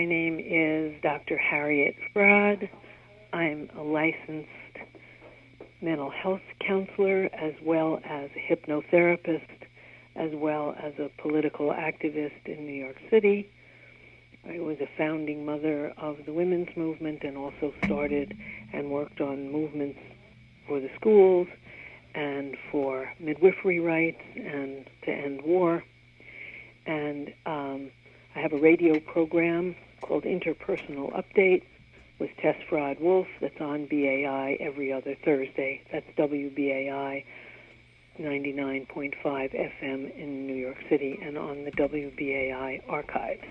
My name is Dr. Harriet Fraad. I'm a licensed mental health counselor as well as a hypnotherapist, as well as a political activist in New York City. I was a founding mother of the women's movement and also started and worked on movements for the schools and for midwifery rights and to end war. And I have a radio program called Interpersonal Update with Tess Fraud-Wolf that's on BAI every other Thursday. That's WBAI 99.5 FM in New York City and on the WBAI archives.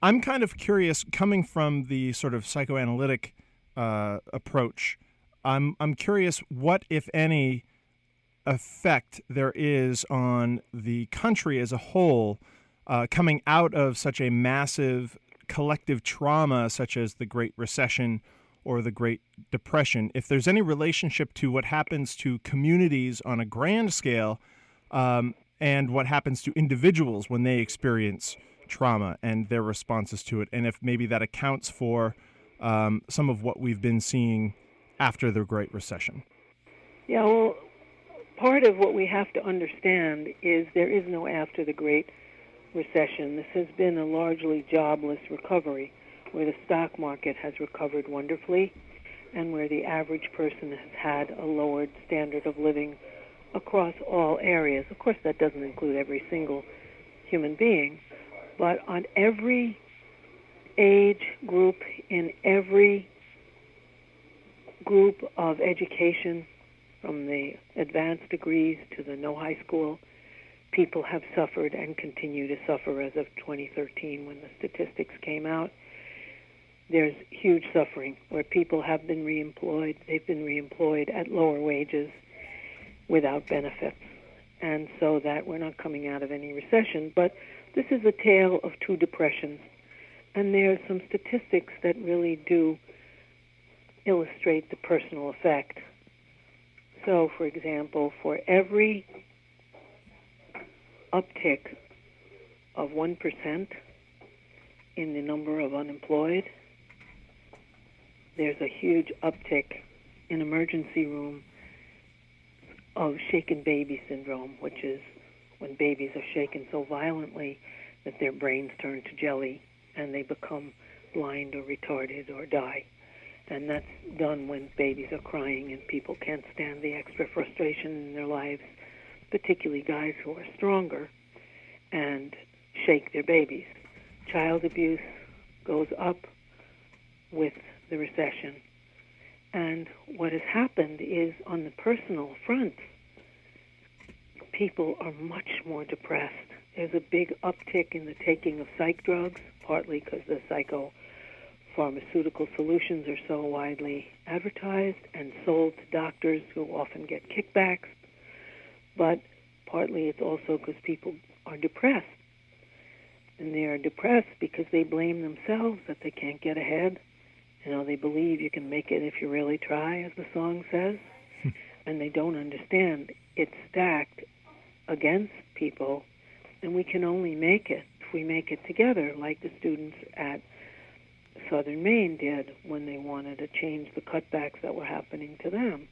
I'm kind of curious, coming from the sort of psychoanalytic approach, I'm curious what, if any, effect there is on the country as a whole coming out of such a massive collective trauma such as the Great Recession or the Great Depression. If there's any relationship to what happens to communities on a grand scale and what happens to individuals when they experience trauma and their responses to it, and if maybe that accounts for some of what we've been seeing after the Great Recession. Yeah, well, part of what we have to understand is there is no after the Great Recession. This has been a largely jobless recovery where the stock market has recovered wonderfully and where the average person has had a lowered standard of living across all areas. Of course, that doesn't include every single human being, but on every age group, in every group of education, from the advanced degrees to the no high school, people have suffered and continue to suffer as of 2013 when the statistics came out. There's huge suffering where people have been reemployed. They've been reemployed at lower wages without benefits. And so that we're not coming out of any recession. But this is a tale of two depressions. And there's some statistics that really do illustrate the personal effect. So, for example, for every uptick of 1% in the number of unemployed, there's a huge uptick in emergency room of shaken baby syndrome, which is when babies are shaken so violently that their brains turn to jelly and they become blind or retarded or die. And that's done when babies are crying and people can't stand the extra frustration in their lives, particularly guys who are stronger, and shake their babies. Child abuse goes up with the recession. And what has happened is on the personal front, people are much more depressed. There's a big uptick in the taking of psych drugs, partly because the psychopharmaceutical solutions are so widely advertised and sold to doctors who often get kickbacks, but partly it's also because people are depressed. And they are depressed because they blame themselves that they can't get ahead. You know, they believe you can make it if you really try, as the song says, and they don't understand it's stacked against people, and we can only make it if we make it together, like the students at Southern Maine did when they wanted to change the cutbacks that were happening to them.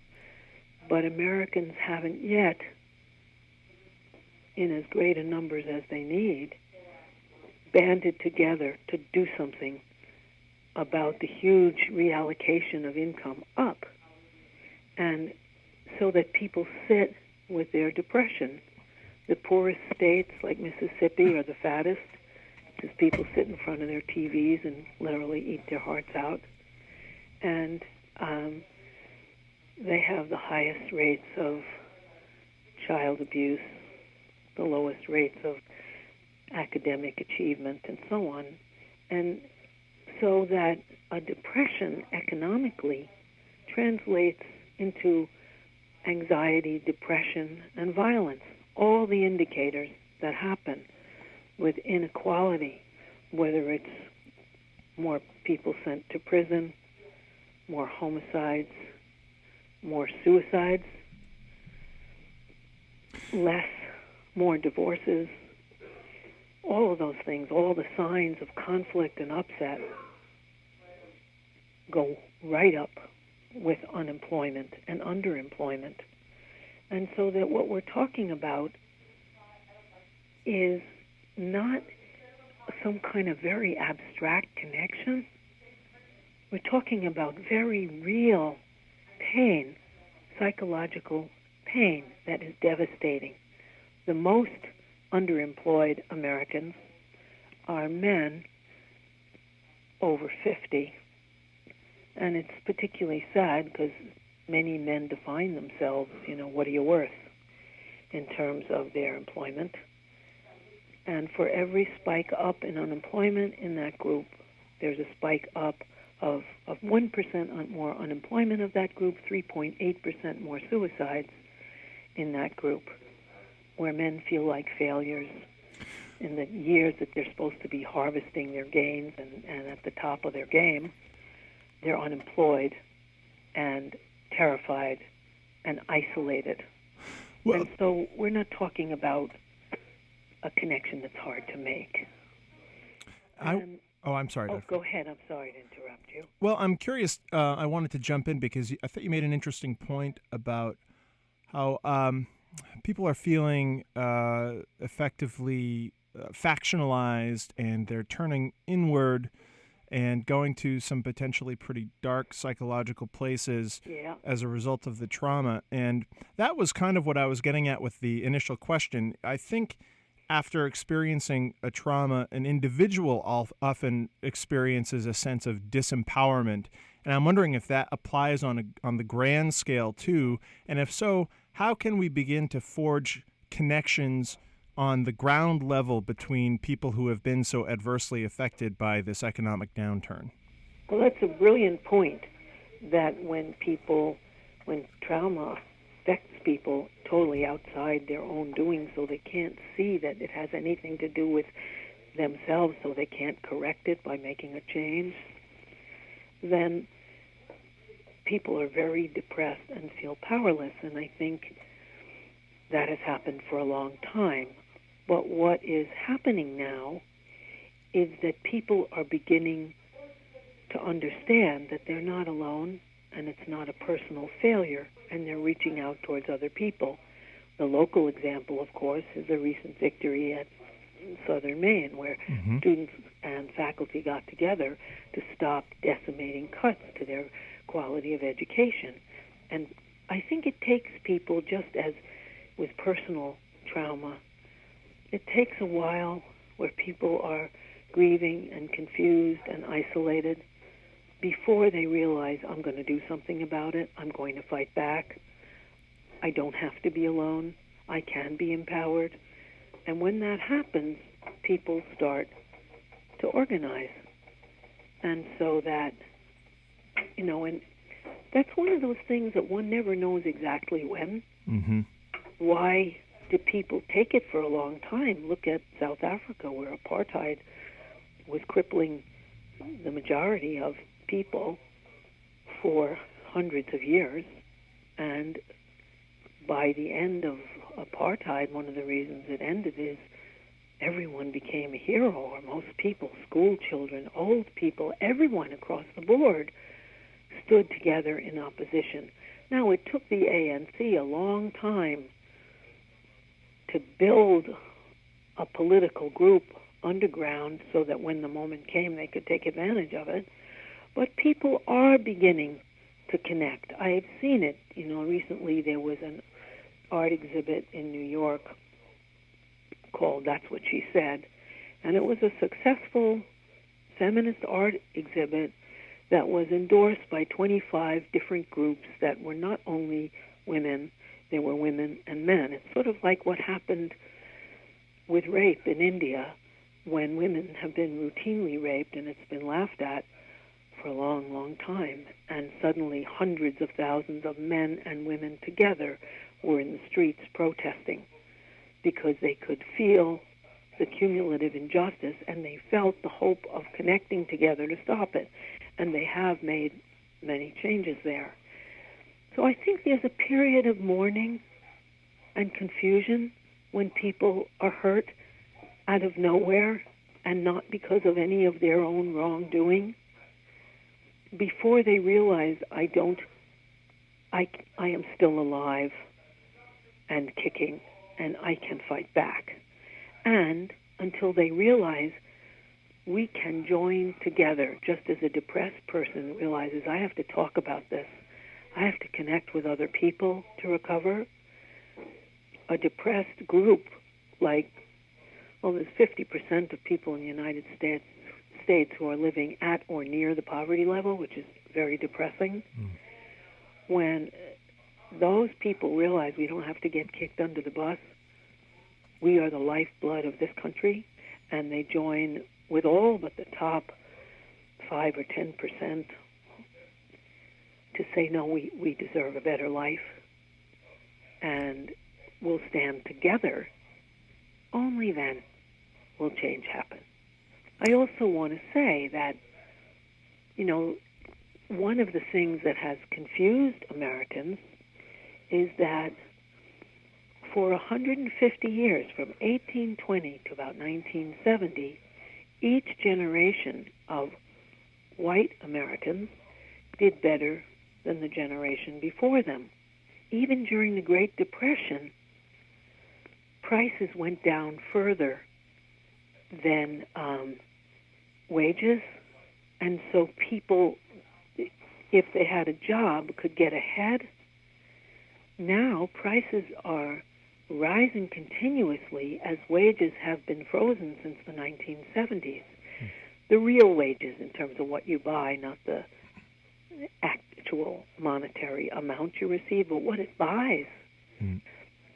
But Americans haven't yet, in as great a numbers as they need, banded together to do something about the huge reallocation of income up, and so that people sit with their depression. The poorest states, like Mississippi, are the fattest, because people sit in front of their TVs and literally eat their hearts out. And they have the highest rates of child abuse, the lowest rates of academic achievement, and so on. And so that a depression economically translates into anxiety, depression, and violence. All the indicators that happen with inequality, whether it's more people sent to prison, more homicides, more suicides, more divorces, all of those things, all the signs of conflict and upset go right up with unemployment and underemployment. And so that what we're talking about is not some kind of very abstract connection. We're talking about very real pain, psychological pain that is devastating. The most underemployed Americans are men over 50. And it's particularly sad because many men define themselves, what are you worth in terms of their employment. And for every spike up in unemployment in that group, there's a spike up of 1% more unemployment of that group, 3.8% more suicides in that group, where men feel like failures in the years that they're supposed to be harvesting their gains and at the top of their game. They're unemployed and terrified and isolated. Well, and so we're not talking about a connection that's hard to make. I'm sorry. Oh, go ahead. I'm sorry to interrupt you. Well, I'm curious. I wanted to jump in because I thought you made an interesting point about how people are feeling effectively factionalized, and they're turning inward and going to some potentially pretty dark psychological places as a result of the trauma. And that was kind of what I was getting at with the initial question. I think after experiencing a trauma, an individual often experiences a sense of disempowerment. And I'm wondering if that applies on the grand scale too. And if so, how can we begin to forge connections on the ground level between people who have been so adversely affected by this economic downturn? Well, that's a brilliant point, that when trauma affects people totally outside their own doing, so they can't see that it has anything to do with themselves, so they can't correct it by making a change, then people are very depressed and feel powerless. And I think that has happened for a long time. But what is happening now is that people are beginning to understand that they're not alone and it's not a personal failure, and they're reaching out towards other people. The local example, of course, is a recent victory at Southern Maine, where students and faculty got together to stop decimating cuts to their quality of education. And I think it takes people, just as with personal trauma, it takes a while where people are grieving and confused and isolated before they realize, I'm going to do something about it, I'm going to fight back, I don't have to be alone, I can be empowered. And when that happens, people start to organize. And so that, and that's one of those things that one never knows exactly when. Why did people take it for a long time? Look at South Africa, where apartheid was crippling the majority of people for hundreds of years. And by the end of apartheid, one of the reasons it ended is everyone became a hero, or most people, school children, old people, everyone across the board stood together in opposition. Now, it took the ANC a long time to build a political group underground so that when the moment came, they could take advantage of it. But people are beginning to connect. I have seen it. Recently there was an art exhibit in New York called That's What She Said, and it was a successful feminist art exhibit that was endorsed by 25 different groups that were not only women, they were women and men. It's sort of like what happened with rape in India, when women have been routinely raped and it's been laughed at for a long, long time. And suddenly hundreds of thousands of men and women together were in the streets protesting because they could feel the cumulative injustice and they felt the hope of connecting together to stop it. And they have made many changes there. So I think there's a period of mourning and confusion when people are hurt out of nowhere and not because of any of their own wrongdoing, before they realize I am still alive and kicking and I can fight back. And until they realize we can join together, just as a depressed person realizes I have to talk about this, I have to connect with other people to recover. A depressed group, there's 50% of people in the United States who are living at or near the poverty level, which is very depressing. When those people realize we don't have to get kicked under the bus, we are the lifeblood of this country, and they join with all but the top 5 or 10% to say, no, we deserve a better life, and we'll stand together, only then will change happen. I also want to say that, one of the things that has confused Americans is that for 150 years, from 1820 to about 1970, each generation of white Americans did better than the generation before them. Even during the Great Depression, prices went down further than wages, and so people, if they had a job, could get ahead. Now prices are rising continuously as wages have been frozen since the 1970s. The real wages in terms of what you buy, not the actual monetary amount you receive, but what it buys,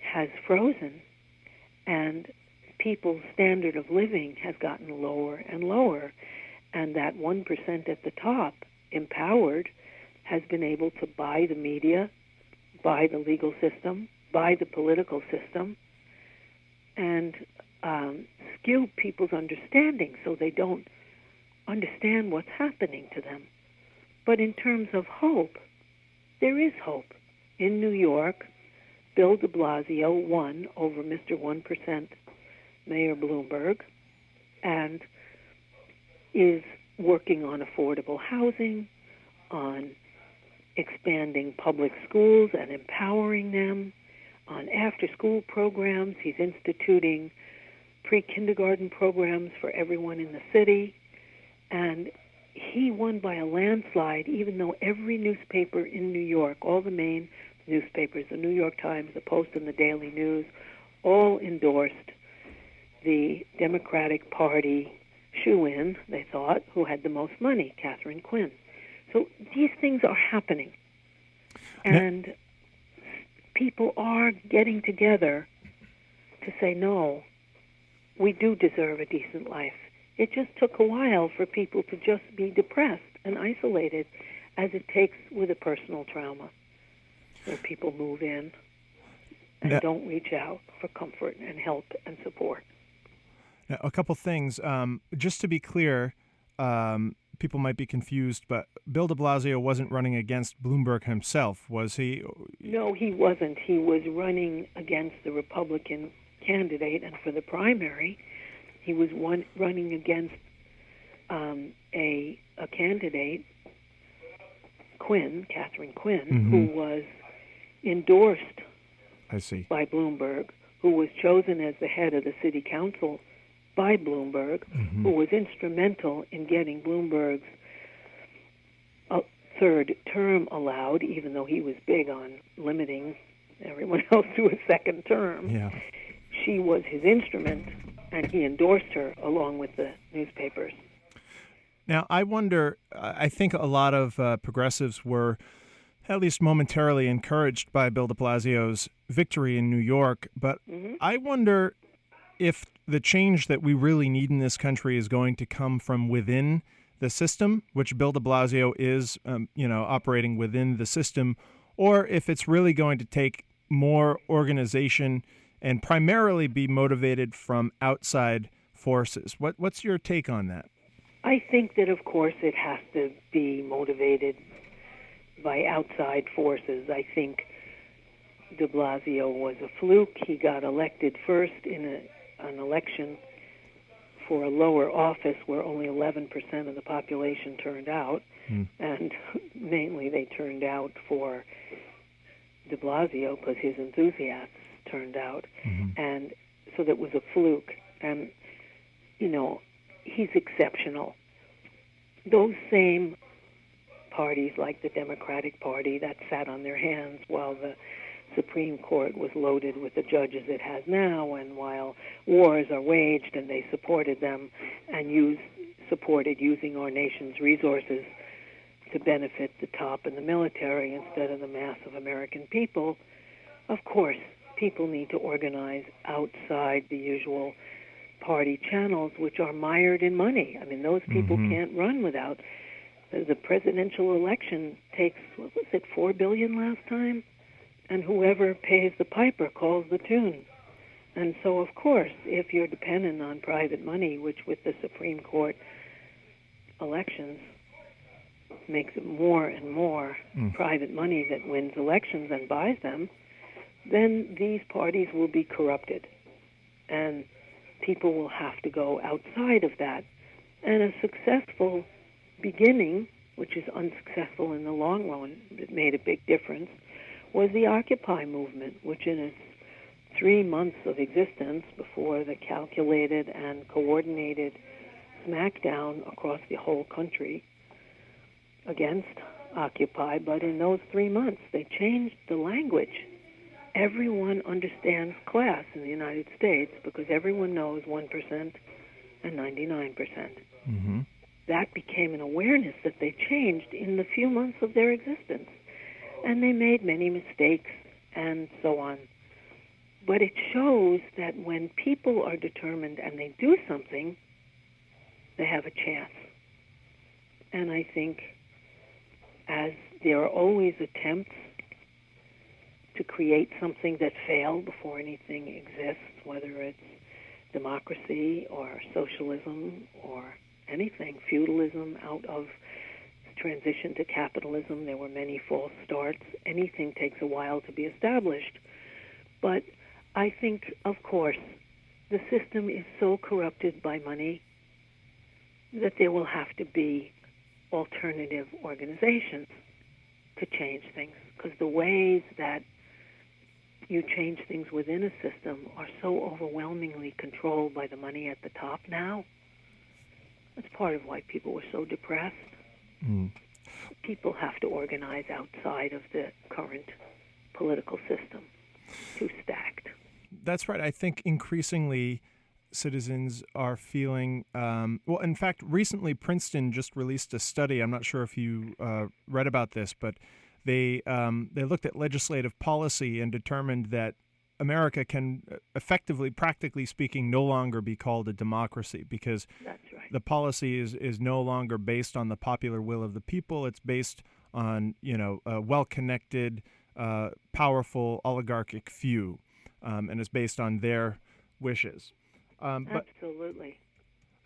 has frozen, and people's standard of living has gotten lower and lower, and that 1% at the top, empowered, has been able to buy the media, buy the legal system, buy the political system, and skew people's understanding so they don't understand what's happening to them. But in terms of hope, there is hope. In New York, Bill de Blasio won over Mr. 1% Mayor Bloomberg and is working on affordable housing, on expanding public schools and empowering them, on after-school programs. He's instituting pre-kindergarten programs for everyone in the city. And he won by a landslide, even though every newspaper in New York, all the Maine newspapers, the New York Times, the Post, and the Daily News, all endorsed the Democratic Party shoo-in, they thought, who had the most money, Catherine Quinn. So these things are happening. And people are getting together to say, no, we do deserve a decent life. It just took a while for people to just be depressed and isolated, as it takes with a personal trauma, where people move in and don't reach out for comfort and help and support. Now, a couple things. Just to be clear, people might be confused, but Bill de Blasio wasn't running against Bloomberg himself, was he? No, he wasn't. He was running against the Republican candidate, and for the primary, he was running against a candidate, Catherine Quinn, who was endorsed by Bloomberg, who was chosen as the head of the city council by Bloomberg, who was instrumental in getting Bloomberg's third term allowed, even though he was big on limiting everyone else to a second term. Yeah. She was his instrument, and he endorsed her along with the newspapers. Now, I wonder, I think a lot of progressives were at least momentarily encouraged by Bill de Blasio's victory in New York, but I wonder if the change that we really need in this country is going to come from within the system, which Bill de Blasio is, operating within the system, or if it's really going to take more organization and primarily be motivated from outside forces. What's your take on that? I think that, of course, it has to be motivated by outside forces. I think de Blasio was a fluke. He got elected first in an election for a lower office where only 11% of the population turned out, and mainly they turned out for de Blasio because his enthusiasts turned out, and so that was a fluke. And, he's exceptional. Those same parties, like the Democratic Party, that sat on their hands while the Supreme Court was loaded with the judges it has now, and while wars are waged, and they supported them and supported using our nation's resources to benefit the top and the military instead of the mass of American people. Of course, people need to organize outside the usual party channels, which are mired in money. I mean, those people can't run without. The presidential election takes, what was it, $4 billion last time? And whoever pays the piper calls the tune. And so, of course, if you're dependent on private money, which with the Supreme Court elections makes it more and more private money that wins elections and buys them, then these parties will be corrupted. And people will have to go outside of that. And a successful beginning, which is unsuccessful in the long run, but made a big difference, was the Occupy movement, which in its 3 months of existence, before the calculated and coordinated smackdown across the whole country against Occupy, but in those 3 months they changed the language. Everyone understands class in the United States because everyone knows 1% and 99%. That became an awareness that they changed in the few months of their existence. And they made many mistakes and so on. But it shows that when people are determined and they do something, they have a chance. And I think as there are always attempts to create something that failed before anything exists, whether it's democracy or socialism or anything, feudalism out of transition to capitalism, there were many false starts. Anything takes a while to be established. But I think, of course, the system is so corrupted by money that there will have to be alternative organizations to change things, because the ways that you change things within a system are so overwhelmingly controlled by the money at the top now. That's part of why people were so depressed. People have to organize outside of the current political system. Too stacked. That's right. I think increasingly citizens are feeling, well, in fact, recently Princeton just released a study. I'm not sure if you read about this, but they looked at legislative policy and determined that America can effectively, practically speaking, no longer be called a democracy because That's right. the policy is no longer based on the popular will of the people. It's based on, a well-connected, powerful oligarchic few, and is based on their wishes. Absolutely.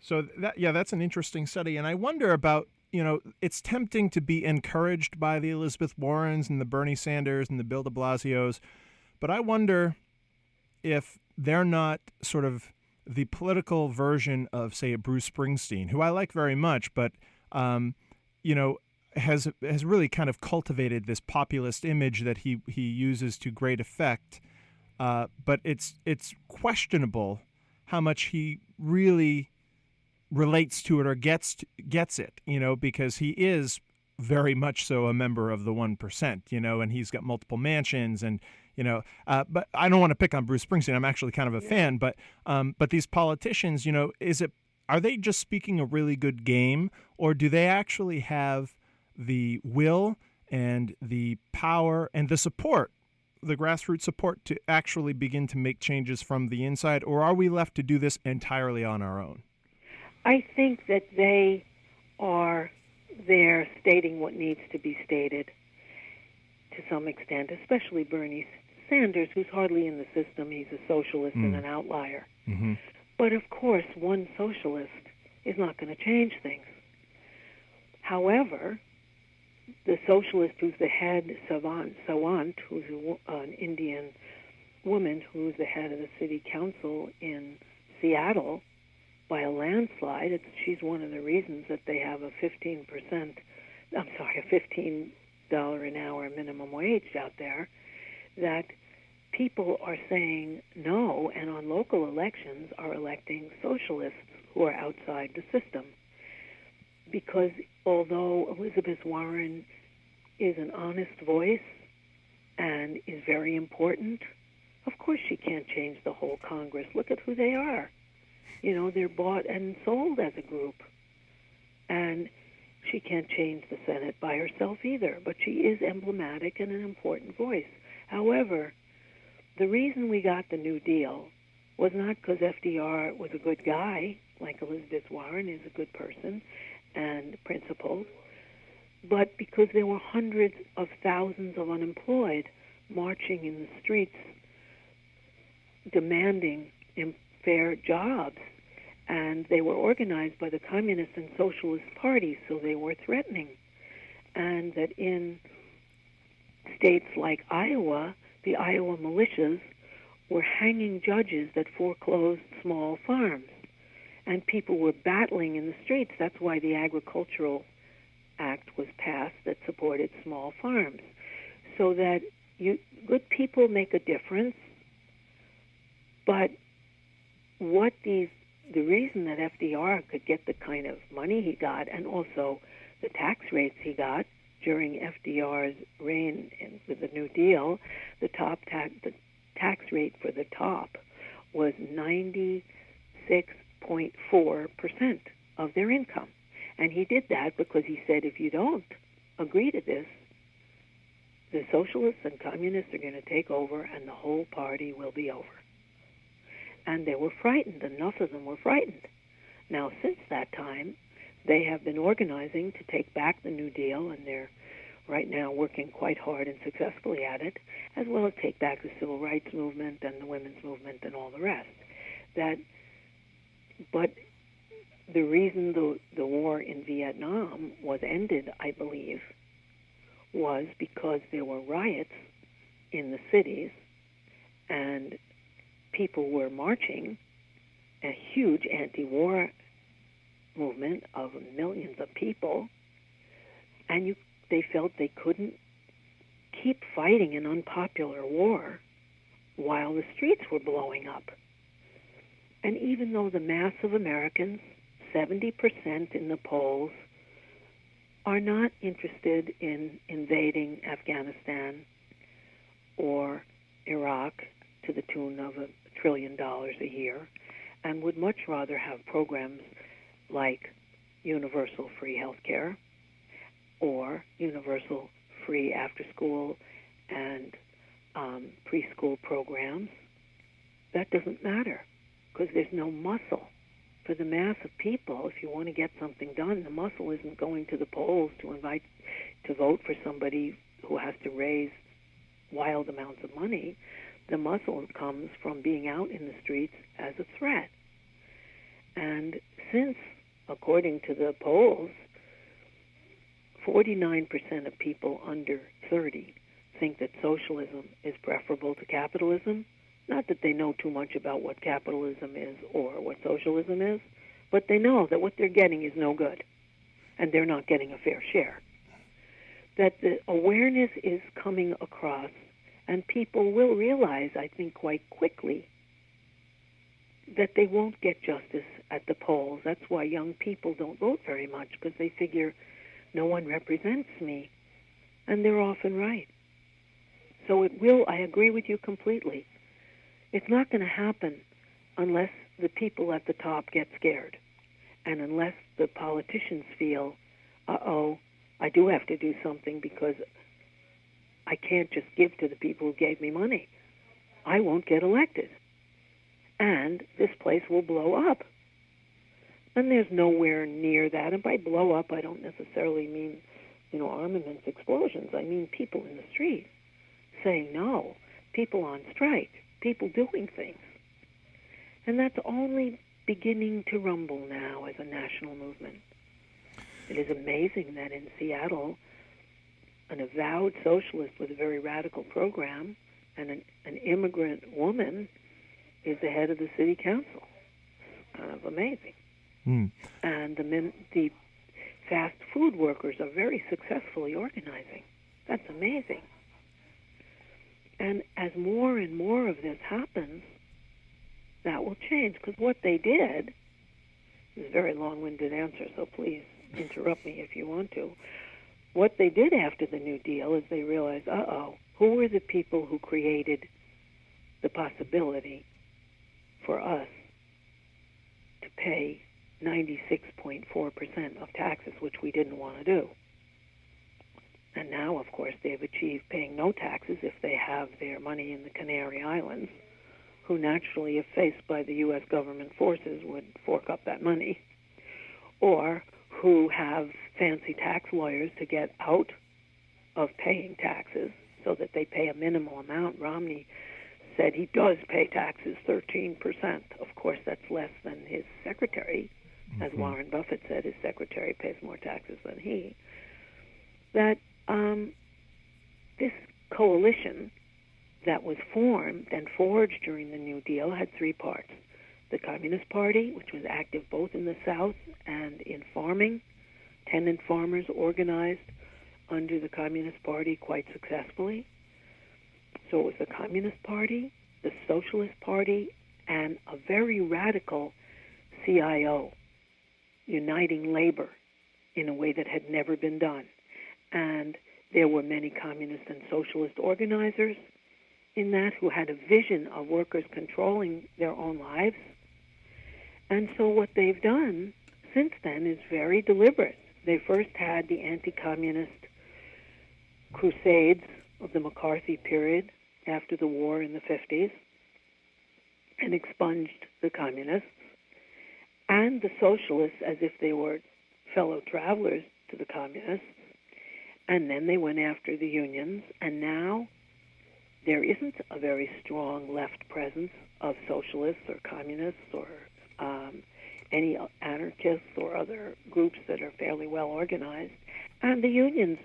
So that's an interesting study. And I wonder about, it's tempting to be encouraged by the Elizabeth Warrens and the Bernie Sanders and the Bill de Blasios, but I wonder if they're not sort of the political version of, say, a Bruce Springsteen, who I like very much, but, has really kind of cultivated this populist image that he uses to great effect. But it's questionable how much he really relates to it or gets it, because he is very much so a member of the 1%, and he's got multiple mansions and, but I don't want to pick on Bruce Springsteen. I'm actually kind of a fan, but these politicians, are they just speaking a really good game, or do they actually have the will and the power and the support, the grassroots support to actually begin to make changes from the inside, or are we left to do this entirely on our own? I think that they are there stating what needs to be stated to some extent, especially Bernie Sanders, who's hardly in the system. He's a socialist and an outlier. But of course, one socialist is not going to change things. However, the socialist who's the head, Sawant, who's an Indian woman who's the head of the city council in Seattle, by a landslide. She's one of the reasons that they have a $15 an hour minimum wage out there, that people are saying no, and on local elections are electing socialists who are outside the system. Because although Elizabeth Warren is an honest voice and is very important, of course she can't change the whole Congress. Look at who they are. They're bought and sold as a group. And she can't change the Senate by herself either, but she is emblematic and an important voice. However, the reason we got the New Deal was not because FDR was a good guy, like Elizabeth Warren is a good person and principled, but because there were hundreds of thousands of unemployed marching in the streets demanding fair jobs. And they were organized by the Communist and Socialist parties, so they were threatening. And that in states like Iowa, the Iowa militias were hanging judges that foreclosed small farms. And people were battling in the streets. That's why the Agricultural Act was passed that supported small farms. So that good people make a difference, but the reason that FDR could get the kind of money he got, and also the tax rates he got during FDR's reign with the New Deal, the tax rate for the top was 96.4% of their income. And he did that because he said, if you don't agree to this, the socialists and communists are going to take over and the whole party will be over. And they were frightened. Enough of them were frightened. Now, since that time, they have been organizing to take back the New Deal, and they're right now working quite hard and successfully at it, as well as take back the civil rights movement and the women's movement and all the rest. But the reason the war in Vietnam was ended, I believe, was because there were riots in the cities, and people were marching, a huge anti-war movement of millions of people, and they felt they couldn't keep fighting an unpopular war while the streets were blowing up. And even though the mass of Americans, 70% in the polls, are not interested in invading Afghanistan or Iraq to the tune of $1 trillion a year, and would much rather have programs like universal free health care or universal free after-school and preschool programs, that doesn't matter because there's no muscle. For the mass of people, if you want to get something done, the muscle isn't going to the polls to vote for somebody who has to raise wild amounts of money. The muscle comes from being out in the streets as a threat. And since, according to the polls, 49% of people under 30 think that socialism is preferable to capitalism, not that they know too much about what capitalism is or what socialism is, but they know that what they're getting is no good, and they're not getting a fair share. That the awareness is coming across, and people will realize, I think, quite quickly that they won't get justice at the polls. That's why young people don't vote very much, because they figure no one represents me, and they're often right. So it will, I agree with you completely. It's not going to happen unless the people at the top get scared, and unless the politicians feel, I do have to do something because I can't just give to the people who gave me money. I won't get elected. And this place will blow up. And there's nowhere near that. And by blow up, I don't necessarily mean, armaments, explosions. I mean people in the street saying no, people on strike, people doing things. And that's only beginning to rumble now as a national movement. It is amazing that in Seattle, an avowed socialist with a very radical program and an immigrant woman is the head of the city council. It's kind of amazing. And the fast food workers are very successfully organizing. That's amazing. And as more and more of this happens, that will change. Because what they did is a very long-winded answer, so please interrupt me if you want to. What they did after the New Deal is they realized, who were the people who created the possibility for us to pay 96.4% of taxes, which we didn't want to do? And now, of course, they've achieved paying no taxes if they have their money in the Canary Islands, who naturally, if faced by the U.S. government forces, would fork up that money, or who have fancy tax lawyers to get out of paying taxes so that they pay a minimal amount. Romney said he does pay taxes 13%. Of course, that's less than his secretary. As Warren Buffett said, his secretary pays more taxes than he. That this coalition that was formed and forged during the New Deal had three parts. The Communist Party, which was active both in the South and in farming. Tenant farmers organized under the Communist Party quite successfully. So it was the Communist Party, the Socialist Party, and a very radical CIO, uniting labor in a way that had never been done. And there were many communist and socialist organizers in that who had a vision of workers controlling their own lives. And so what they've done since then is very deliberate. They first had the anti-communist crusades of the McCarthy period after the war in the 50s and expunged the communists and the socialists as if they were fellow travelers to the communists. And then they went after the unions, and now there isn't a very strong left presence of socialists or communists or any anarchists or other groups that are fairly well organized. And the unions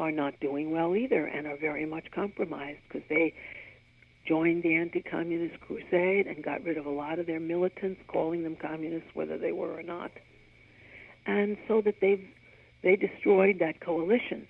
are not doing well either and are very much compromised because they joined the anti-communist crusade and got rid of a lot of their militants, calling them communists whether they were or not. And so that they destroyed that coalition.